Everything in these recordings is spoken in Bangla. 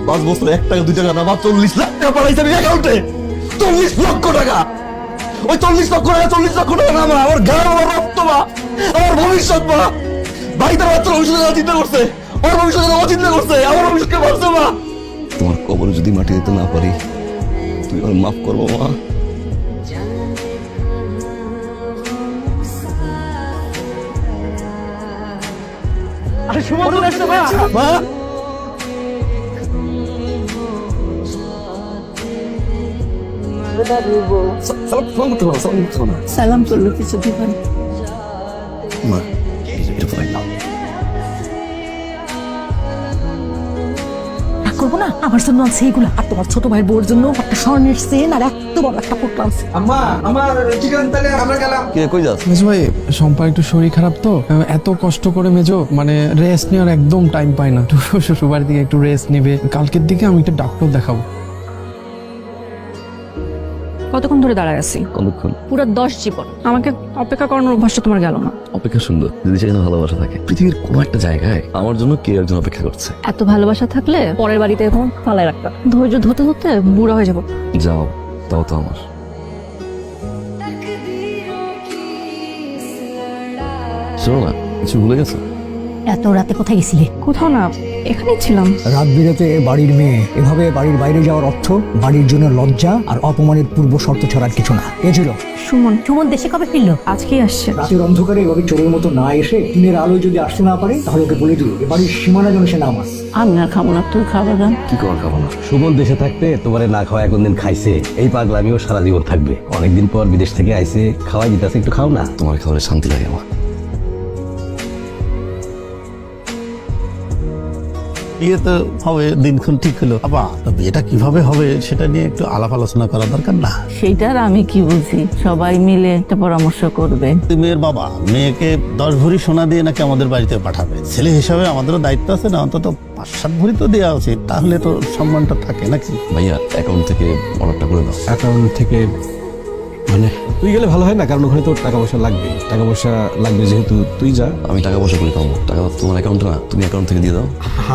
5 বছর 1 টাকা 2 টাকা না, 40 লাখ টাকা পাঠাইছে আমি অ্যাকাউন্টে। 40 লক্ষ টাকা। ওই 40 লক্ষ টাকা, 40 লক্ষ টাকা না, আমার গাঁ, আমার রক্ত মা, আমার ভবিষ্যৎ মা। বাড়িতে মাত্র ভবিষ্যৎ চিন্তা করছে, ওর ভবিষ্যৎ চিন্তা করছে, আমার ভবিষ্যৎকে ভাবছে মা। তোমার কবরে যদি মাটি দিতে না পারি, তুই আমার মাফ করবো মা। আরে সুমন চলে আসছে মা। মা সালাম করলো কিছু দিবেন। মা এটা পড়াই না। করবো না, আমার জন্য আছে এগুলো, আর তোমার ছোট ভাইয়ের বউর জন্য একটা স্বর্ণের চেন আর এত বড় একটা পোটলা আছে। আম্মা আমার চিকেন তাহলে আমরা গেলাম। কে কই যাস? মেজো ভাই, শম্পার একটু শরীর খারাপ তো, এত কষ্ট করে মেজো মানে রেস্ট নেওয়ার একদম টাইম পায় না। শ্বশুর বাড়ি থেকে একটু রেস্ট নিবে, কালকের দিকে আমি একটা ডাক্তার দেখাবো। কতক্ষণ ধরে দাঁড়ায় আছি? কতক্ষণ? পুরো 10 জীবন। আমাকে অপেক্ষা করানোর অভ্যাসটা তোমার গেল না। অপেক্ষা সুন্দর, যদি সেখানে ভালোবাসা থাকে পৃথিবীর কোনো একটা জায়গায় আমার জন্য কে একজন অপেক্ষা করছে। এত ভালোবাসা থাকলে পরের বাড়িতে এখন ফালায় রাখতাম। ধৈর্য ধরতে ধরতে বুড়া হয়ে যাবো। যাও, তাও তো আমার। শোনো না, কিছু ভুলে গেছো? এত রাতে কোথায় গেছিলে? কোথাও না, এখানেই ছিলাম। রাত বিরেতে বাড়ির মেয়ে এভাবে বাড়ির বাইরে যাওয়ার অর্থ বাড়ির জন্য লজ্জা আর অপমানের পূর্ব শর্ত ছাড়া আর কিছু না। এ ছিল সুমন সুমন দেশে কবে ফিরলো? আজকেই আসছে। রাতের অন্ধকারে এভাবে চোরের মতো না এসে দিনের আলোয় যদি আসতে না পারে, তাহলে ওকে বলে দিও এ বাড়ির সীমানা যেন সে না মাস। আমি আর খাবো না, তুই খাবার দাম। কি করার খাবো না? সুমন দেশে থাকতে তোমারে না খাওয়া কোনদিন খাইছে, এই পাগলামিও সারা জীবন থাকবে। অনেকদিন পর বিদেশ থেকে আইছে, খাওয়াই দিতেছে, একটু খাও না। তোমার খাবারে শান্তি লাগে আমার। বিয়ে তো হবে, দিনক্ষণ ঠিক হলো। আবার বিয়েটা কিভাবে হবে সেটা নিয়ে একটু আলাপ আলোচনা করা দরকার না? সেইটার আমি কি বুঝি, সবাই মিলে একটা পরামর্শ করবে। মেয়ের বাবা মেয়েকে 10 ভরি সোনা দিয়ে নাকি আমাদের বাড়িতে পাঠাবে। ছেলে হিসাবে আমাদেরও দায়িত্ব আছে না, অন্তত 5-7 ভরি তো দেওয়া উচিত, তাহলে তো সম্মানটা থাকে নাকি? ভাইয়া অ্যাকাউন্ট থেকে অর্ডারটা করে দাও। অ্যাকাউন্ট থেকে মানে তুই গেলে ভালো হয় না, কারণ ওখানে তোর টাকা পয়সা লাগবে। টাকা পয়সা লাগবে যেহেতু তুই যা। আমি টাকা পয়সা করে পাবো, টাকা তোমার অ্যাকাউন্টে না, তুমি অ্যাকাউন্ট থেকে দিয়ে দাও।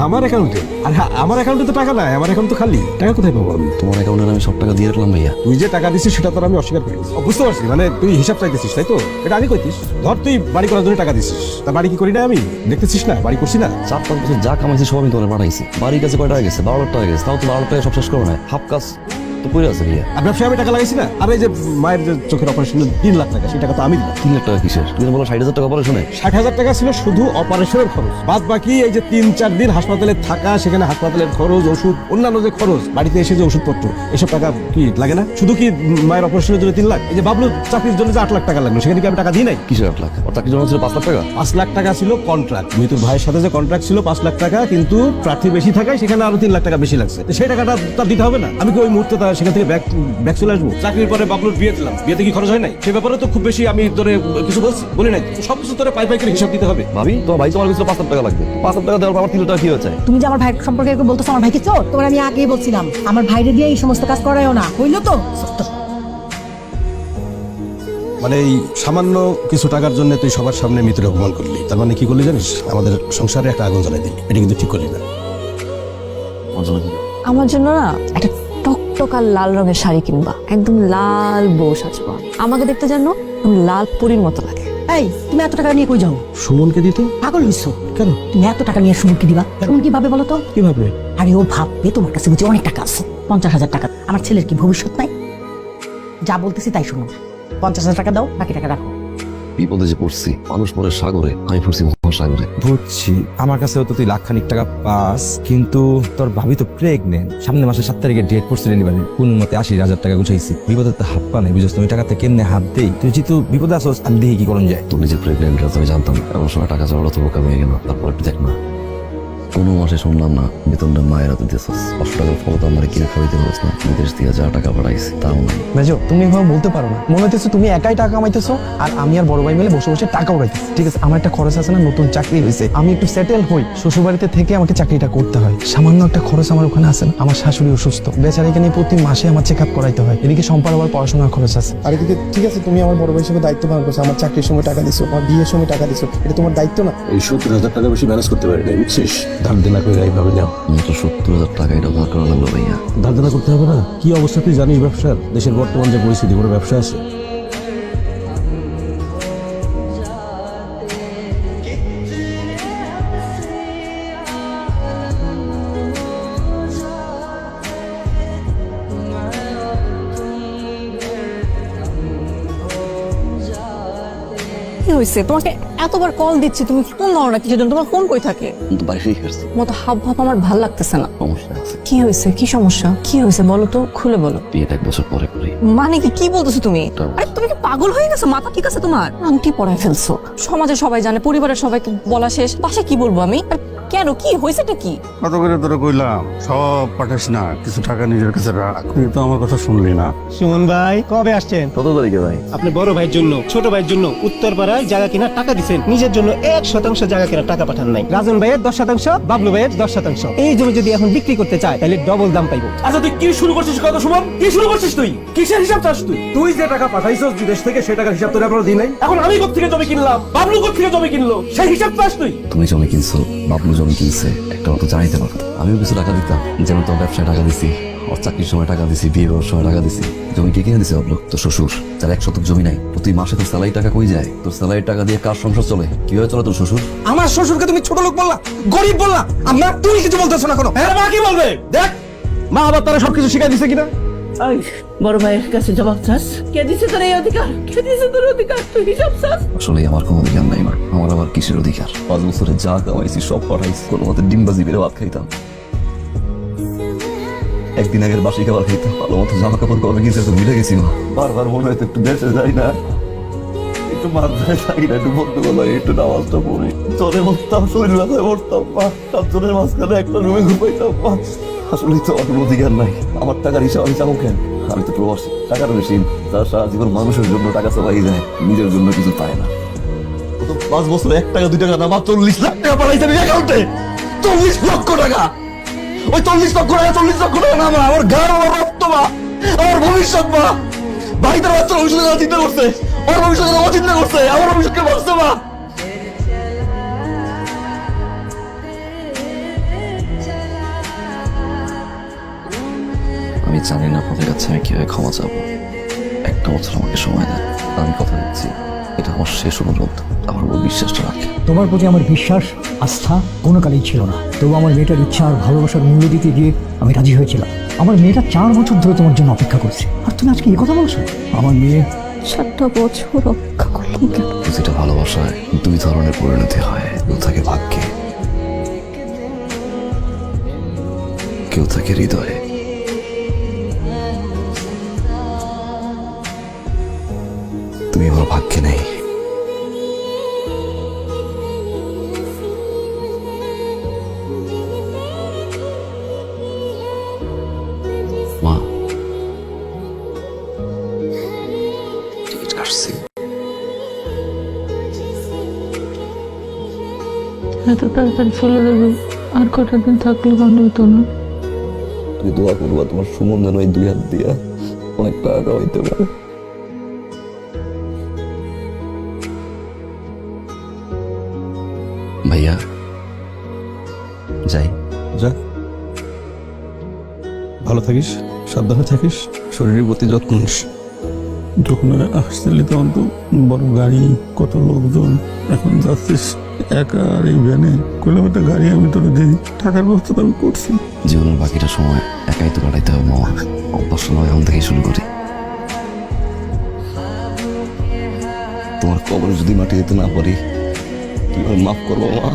আমার অ্যাকাউন্টে? আর হ্যাঁ, আমার অ্যাকাউন্টে তো টাকা নাই, আমার অ্যাকাউন্ট তো খালি। টাকা কোথায় পাবো আমি? তোমার অ্যাকাউন্টে আমি সব টাকা দিয়ে রাখলাম ভাইয়া। তুই যে টাকা দিছিস সেটা তো আর আমি অস্বীকার করি। বুঝতে পারছি, মানে তুই হিসাব চাইতেছিস তাই তো? এটা আমি কইতিস, ধর তুই বাড়ি করার জন্য টাকা দিছিস, তা বাড়ি কি করি না আমি? দেখতেছিস না বাড়ি করছি না? 4-5 বছর যা কামাইছি সব আমি তোমার পাঠাইছি। বাড়ির কাছে কয় টাকা গেছে? 12 লাখ টাকা গেছে। তাও তো 12 লাখ টাকা সব শেষ করো না, হাফ কাজ তো করে আছে ভাইয়া। আর ব্যবসায় আমি টাকা লাগাইছি না। আর এই যে মায়ের যে চোখের অপারেশনের 3 লাখ টাকা, সেই টাকা তো আমি দিলাম। 3 লাখ টাকা কিসের? তুমি বলো 60,000 টাকা অপারেশনে। 60,000 টাকা ছিল শুধু অপারেশনের খরচ। বাদ বাকি এই যে 3-4 দিন হাসপাতালে থাকা, সেখানে হাসপাতালের খরচ, ওষুধ, অন্যান্য যে খরচ, বাড়িতে এসে যে ওষুধপত্র, এসব টাকা কি লাগে না? শুধু কি মায়ের অপারেশনের জন্য 3 লাখ? এই যে বাবলু চাকরির জন্য যে 8 লাখ টাকা লাগলো, সেখানে কি আমি টাকা দিই নাই? কিসের 8 লাখ? ওর চাকরির জন্য ছিল 5 লাখ টাকা। 5 লাখ টাকা ছিল কন্ট্রাক্ট। মৃত্যুর ভাইয়ের সাথে যে কন্ট্রাক্ট ছিল 5 লাখ টাকা, কিন্তু প্রার্থী বেশি থাকায় সেখানে আরো 3 লাখ টাকা বেশি লাগছে। তো সেই টাকাটা তার দিতে হবে না? আমি কি ওই মুহূর্তে তার সেখান থেকে ব্যাক চলে আসবো? চাকরির পরে বাবলুর বিয়ে দিলাম, বিয়েতে কি খরচ হয় নাই? সে ব্যাপারে তো খুব বেশি আমি তোরে কিছু বলি নাই। সবকিছু তোরে পাই করে হিসাব দিতে হবে। ভাবি তোমার ভাই তোমার কাছে 5 লাখ টাকা লাগবে। 5 লাখ টাকা দেওয়ার পর আমার 3 লাখ টাকা কি হচ্ছে? তুমি যে আমার ভাই সম্পর্কে এরকম বলতেছো, আমার ভাইকে চোর? তোমার আমি আগেই বলছিলাম আমার ভাইরে দিয়ে এই সমস্ত কাজ করায়ও না, হইলো তো? মানে এই সামান্য কিছু টাকার জন্য তুই সবার সামনে মৃত্যুর অপমান করলি। তার মানে কি করলি জানিস? আমাদের সংসারে একটা আগুন জ্বালাই দিলি। এটা কিন্তু ঠিক করলি না। আমার জন্য না একটা টকটকার লাল রঙের শাড়ি কিনবা, একদম লাল বউ সাজবা। আমাকে দেখতে জানো লাল পরীর মতো লাগে। এই তুমি এত টাকা নিয়ে কই যাও? সুমনকে দিতে? পাগল হইছো কেন? তুমি এত টাকা নিয়ে সুমনকে দিবা? সুমন কি ভাবে বলো তো? কিভাবে? আরে ও ভাববে তোমার কাছে বুঝি অনেক টাকা আছে। 50,000 টাকা। আমার ছেলের কি ভবিষ্যৎ নাই? যা বলতেছি তাই শুনো। 50,000 টাকা দাও, বাকি টাকা রাখো। বিপদে যে পড়ছি, মানুষ পরে সাগরে, আমি পড়ছি মহাসাগরে। বুঝছি, আমার কাছেও তো তুই লাখখানিক টাকা পাস, কিন্তু তোর ভাবি তো প্রেগনেন্ট। সামনের মাসে 7 তারিখে ডেট পড়ছে ডেলিভারি। কোন মতে 80,000 টাকা গুছাইছি। বিপদে তো হাত পা নেই, বুঝছ? তুমি টাকাতে কেমনে হাত দেই? তুই যেহেতু বিপদে আসোস, আমি দেখি কি করণ যায়। তুমি যে প্রেগনেন্ট আমি জানতাম না। এমন সময় টাকা চাওয়ার তো বোকা হয়ে গেল। তারপর একটু দেখ না, কোনো মাসে শুনলাম না বেতনটা মায়ের হাতে দিয়েছিস। 500 টাকার ফল তো আমার কিনে খাওয়াইতে পারছ না। বিদেশ থেকে যা টাকা পাঠাইছি তাও নাই। মেজো, তুমি এভাবে বলতে পারো না। মনে হইতেছে তুমি একাই টাকা কামাইতেছো আর আমি আর বড় ভাই মিলে বসে বসে টাকা উড়াইতেছি। ঠিক আছে, আমার একটা খরচ আছে না, নতুন চাকরি হয়েছে, আমি একটু সেটেল হই। শ্বশুর বাড়িতে থেকে আমাকে চাকরিটা করতে হয়। সামান্য একটা খরচ আমার ওখানে আছে না। আমার শাশুড়ি অসুস্থ, বেচারিকে নিয়ে প্রতি মাসে আমার চেক আপ করাইতে হয়। এদিকে সম্পার আবার পড়াশোনার খরচ আছে। আর এদিকে ঠিক আছে, তুমি আমার বড় ভাই হিসেবে দায়িত্ব পালন করছো। আমার চাকরির সময় টাকা দিছো, আমার বিয়ের সময় টাকা দিছো, এটা তোমার দায়িত্ব না? এই 70,000 টাকা বেশি ম্যানেজ করতে পারি না, বুঝছিস? ধার দেনা করে এইভাবে নাও। মাত্র 70,000 টাকা এটা ধার করা লাগলো ভাইয়া। ধার দেনা করতে হবে না। কি অবস্থা তুই জানিস ব্যবসার? দেশের বর্তমান যে পরিস্থিতি, কোনো ব্যবসা আছে? কি হয়েছে? তোমাকে এতবার কল দিচ্ছি, তুমি ফোন দাও না কিসের জন্য? তোমার ফোন কই থাকে? কিন্তু বাইরেই গেছে, মতো হাব ভাব আমার ভাল লাগতেছে না। সমস্যা আছে। কি হয়েছে? কি সমস্যা? কি হয়েছে বলো তো, খুলে বলো। বিয়েটা 1 বছর পরে করি। মানে কি বলতেছো তুমি? আরে তুমি কি পাগল হয়ে গেছো? মাথা ঠিক আছে তোমার? আংটি পরায় ফেলছো, সমাজে সবাই জানে, পরিবারের সবাইকে বলা শেষ, বাসায় কি বলবো আমি? আর কেন, কি হয়েছেটা কি? কত করে তোরা কইলাম সব পাঠাস না, কিছু টাকা নিজের কাছে রাখ। তুই তো আমার কথা শুনলি না। সুমন ভাই কবে আসছেন? কত তারিখে ভাই? আপনি বড় ভাইয়ের জন্য ছোট ভাইয়ের জন্য উত্তরপাড়ায় জায়গা কেনার টাকা দিচ্ছেন, নিজের জন্য 1% জায়গা কেনার টাকা পাঠান নাই। রাজন ভাইয়ের 10%, বাবলু ভাইয়ের 10%। এই জমি যদি এখন বিক্রি করতে চায় তাহলে ডবল দাম পাইবো। আচ্ছা তুই কি শুরু করছিস কথা সুমন? কি শুরু করছিস তুই? কিসের হিসাব চাস তুই? তুই যে টাকা পাঠাইছস বিদেশ থেকে, সেই টাকার হিসাব তোর এখনো দিই নাই। এখন আমি কোত্থেকে জমি কিনলাম, বাবলু কোত্থেকে জমি কিনলো, সেই হিসাব চাস তুই? তুমি জমি কিনছো, বাবলু জমি কিনছে, একটা মতো জানাইতে পারো। আমিও কিছু টাকা দিতাম, যেমন তোর ব্যবসায় টাকা দিছি, ওর চাকরির সময় টাকা দিছি, বিয়ে করার সময় টাকা দিছি। জমি কে কিনে দিছে বাবলু? তোর শ্বশুর, যার 1 শতক জমি নাই। প্রতি মাসে তোর স্যালারি টাকা কই যায়? তোর স্যালারি টাকা দিয়ে কার সংসার চলে? কিভাবে চলে তোর শ্বশুর? আমার শ্বশুরকে তুমি ছোট লোক বললা, গরিব বললা, আমরা তুমি কিছু বলতেছো না কোনো? হ্যাঁ, মা কি বলবে? দেখ মা আবার তারা সবকিছু শিখাই দিছে কিনা। বড় ভাইয়ের কাছে জবাব চাস? কে দিছে তোর এই অধিকার? কে দিছে তোর অধিকার? তুই হিসাব চাস? আসলে আমার কোনো অধিকার নাই মা। আমার আবার কিসের অধিকার? 5 বছরে যা কামাইছি সব পাঠাইছি, কোনো মতে ডিমবাজি বেড়ে ভাত খাইতাম, একদিন আগের বাসি খাবার খাইতাম, ভালো মতো জামা কাপড় কবে কিনছে তো ভুলে গেছি মা। বারবার মনে হয়তো একটু দেশে যাই না, একটু মাদ্রাসায় থাকি না, একটু বন্ধু বলো, একটু নামাজটা পড়ি, চলে বসতাম, শরীর ব্যথায় পড়তাম মা, 7 জনের মাঝখানে একটা রুমে ঘুমাইতাম মা। আসলে তো আমার অধিকার নাই, আমার টাকার হিসাব আমি চাবো কেন? আমি তো প্রবাসী, টাকার বেশি, তার সারা জীবন মানুষের জন্য টাকা চালাই যায়, নিজের জন্য কিছু পায় না। 5 বছরে 1 টাকা 2 টাকা না, আমার 40 লাখ টাকা পাঠাইছে আমি অ্যাকাউন্টে। 40 লক্ষ টাকা। ওই 40 লক্ষ টাকা, 40 লক্ষ টাকা না আমার গান, আমার রক্ত মা, আমার ভবিষ্যৎ মা। বাড়িতে বাচ্চার ভবিষ্যতের কথা চিন্তা করছে, ওর ভবিষ্যতের কথা চিন্তা করছে, আমার ভবিষ্যৎকে বাঁচতে মা। আমি জানি না আপনাদের কাছে আমি কিভাবে ক্ষমা চাবো। 1 বছর আমাকে সময় দেন, আমি কথা দিচ্ছি, এটা আমার শেষ অনুরোধ, আমার উপর বিশ্বাসটা রাখে। তোমার প্রতি আমার বিশ্বাস, আস্থা কোনো কালেই ছিল না, তবু আমার মেয়েটার ইচ্ছা আর ভালোবাসার মূল্য দিতে গিয়ে আমি রাজি হয়েছিলাম। আমার মেয়েটা 4 বছর ধরে তোমার জন্য অপেক্ষা করছে, আর তুমি আজকে এই কথা বলছো? আমার মেয়ে 7টা বছর অপেক্ষা করলাম কেন? প্রতিটা ভালোবাসায় 2 ধরনের পরিণতি হয়, কেউ থাকে ভাগ্যে, কেউ থাকে হৃদয়ে। তুমি আমার ভাগ্যে নেই। মা, টিকিট কাটছি। এত তাড়াতাড়ি চলে যাবে, আর কটা দিন থাকলে ভালো হতো না? তুমি দোয়া করবা তোমার সুমন যেন এই 2 হাত দিয়া অনেক টাকা হইতে পারে। ভাইয়া যাই। যা, ভালো থাকিস, সাবধানে থাকিস, শরীরের প্রতি যত্ন নিস। যখন আসছিলি তখন তো বড় গাড়ি, কত লোকজন, এখন যাচ্ছিস একা আর এই ভ্যানে। কইলাম একটা গাড়ি আমি তোর দিই, টাকার ব্যবস্থা তো আমি করছি। জীবনের বাকিটা সময় একাই তো কাটাইতে হবে মামা, অভ্যাস নয়, এখন থেকেই শুরু করি। তোমার কবরে যদি মাটি দিতে না পারি, তুমি মাফ করবো মা।